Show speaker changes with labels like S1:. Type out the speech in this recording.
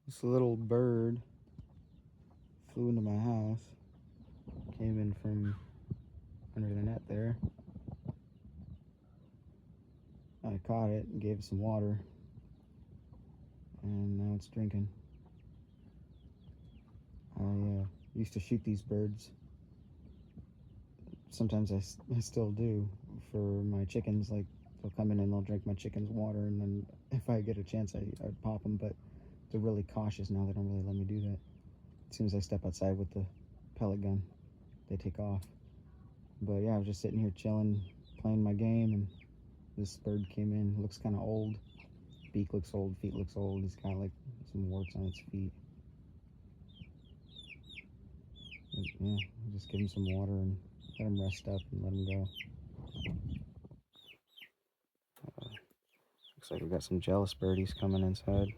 S1: This little bird flew into my house, came in from under the net there. I caught it and gave it some water, and now it's drinking. I used to shoot these birds. Sometimes I still do for my chickens. Like, they'll come in and they'll drink my chickens' water, and then if I get a chance, I'd pop them. But they're really cautious now. They don't really let me do that. As soon as I step outside with the pellet gun, they take off. But yeah, I was just sitting here chilling, playing my game, and this bird came in. Looks kind of old. Beak looks old, feet looks old. He's got like some warts on its feet. But yeah, just give him some water and let him rest up and let him go. Looks like we got some jealous birdies coming inside.